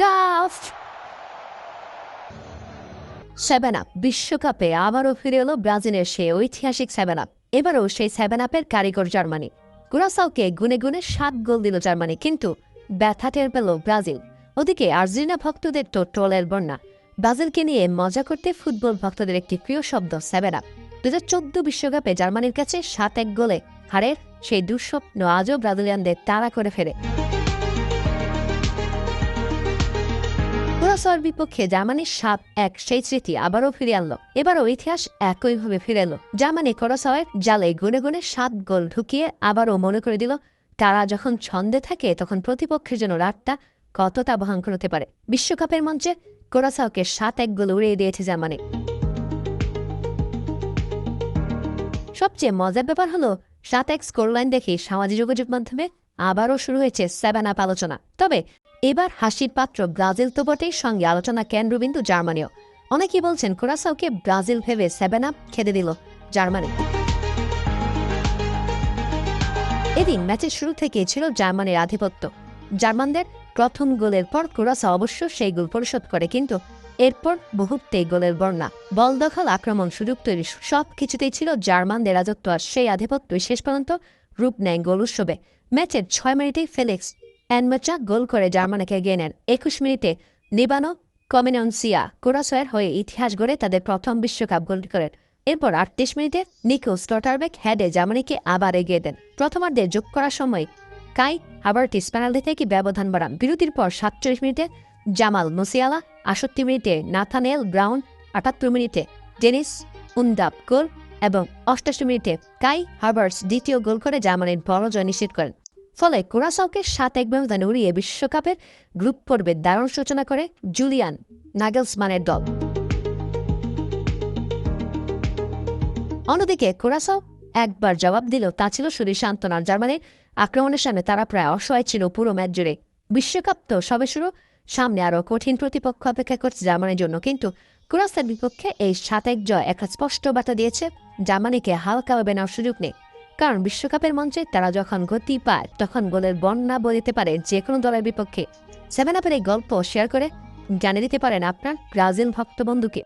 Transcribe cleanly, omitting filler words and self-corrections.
Duff seven up বিশ্বকাপে আবারও ফিরে এলো ব্রাজিলের সেই ঐতিহাসিক সেভেন আপ। এবারও সেই সেভেন আপের কারিগর জার্মানি। কুরাসাওকে গুনে গুনে 7 গোল দিল জার্মানি, কিন্তু ব্যথা টের পেল ব্রাজিল। ওদিকে আর্জেন্টিনা ভক্তদের তো ট্রোলের বন্যা। ব্রাজিলকে নিয়ে মজা করতে ফুটবল ভক্তদের একটি প্রিয় শব্দ সেভেন আপ। 2014 বিশ্বকাপে জার্মানির কাছে 7-1 গোলে হারের সেই দুঃস্বপ্ন আজও ব্রাজিলিয়ানদের তাড়া করে ফেরে। কুরাসাওয়ার বিপক্ষে জার্মানির 7-1 সেই স্মৃতি আবারও ফিরে আনলো। এবারও ইতিহাস একইভাবে ফিরে এলো। জার্মানি কুরাসাওয়ের জালে গুনে গুনে 7 গোল ঢুকিয়ে আবারও মনে করে দিল, তারা যখন ছন্দে থাকে তখন প্রতিপক্ষের জন্য রাতটা কতটা ভয়ঙ্কর হতে পারে। বিশ্বকাপের মঞ্চে কুরাসাওকে 7-1 গোল উড়িয়ে দিয়েছে জার্মানি। সবচেয়ে মজার ব্যাপার হলো 7-1 স্কোরলাইন দেখে সামাজিক যোগাযোগ মাধ্যমে আবারও শুরু হয়েছে সেভেন আপ আলোচনা। তবে এবার হাসির পাত্র ব্রাজিল তো বটেই, সঙ্গে আলোচনা কেন্দ্রবিন্দু জার্মানিও। অনেকেই বলছেন কুরাসাওকে ব্রাজিল ভেবে সেভেন আপ খেতে দিল জার্মানি। এদিন ম্যাচের শুরু থেকেই ছিল জার্মানির আধিপত্য। জার্মানদের প্রথম গোলের পর কুরাসাও অবশ্য সেই গোল পরিশোধ করে, কিন্তু এরপর মুহূর্তেই গোলের বন্যা। বল দখল, আক্রমণ, সুযোগ তৈরি সব কিছুতেই ছিল জার্মানদের রাজত্ব, আর সেই আধিপত্যই শেষ পর্যন্ত রূপ নেয় গোল উৎসবে। ম্যাচের 6 মিনিটেই ফেলিক্স এনমেচা গোল করে জার্মানিকে এগিয়ে নেন। 21 মিনিটে লিবানো কমিনন্সিয়া কুরাসাওয়ের হয়ে ইতিহাস গড়ে তাদের প্রথম বিশ্বকাপ গোল করেন। এরপর 38 মিনিটে নিকো স্লটারবেক হেডে জার্মানিকে আবার এগিয়ে দেন। প্রথমার্ধে যোগ করার সময় কাই হাভার্টিস পেনাল্টি থেকে ব্যবধান বাড়ান। বিরতির পর 47 মিনিটে জামাল মুসিয়ালা, 68 মিনিটে নাথানেল ব্রাউন, 78 মিনিটে ডেনিস উন্দাপ গোল এবং 88 মিনিটে কাই হাভার্টস দ্বিতীয় গোল করে জার্মানির বড় জয় নিশ্চিত করেন। ফলে কুরাসাওকে 7-1 ব্যবধানে উড়িয়ে বিশ্বকাপের গ্রুপ পর্বে দারুণ সূচনা করে জুলিয়ান নাগেলসমানের দল। অন্যদিকে কুরাসাও একবার জবাব দিল, তা ছিল শুধু সান্ত্বনা। জার্মানির আক্রমণের সামনে তারা প্রায় অসহায় ছিল পুরো ম্যাচ জুড়ে। বিশ্বকাপ তো সবে শুরু, সামনে আরও কঠিন প্রতিপক্ষ অপেক্ষা করছে জার্মানির জন্য। কিন্তু কুরাসাওর বিপক্ষে এই 7-1 জয় একটা স্পষ্ট বার্তা দিয়েছে, জার্মানিকে হালকাভাবে নেওয়ার সুযোগ নেই। কারণ বিশ্বকাপের মঞ্চে তারা যখন গতি পায় তখন গোলের বন্যা বইতে পারে যে কোনো দলের বিপক্ষে। সেভেন আপের এই গল্প শেয়ার করে জানিয়ে দিতে পারেন আপনার ব্রাজিল ভক্ত বন্ধুকে।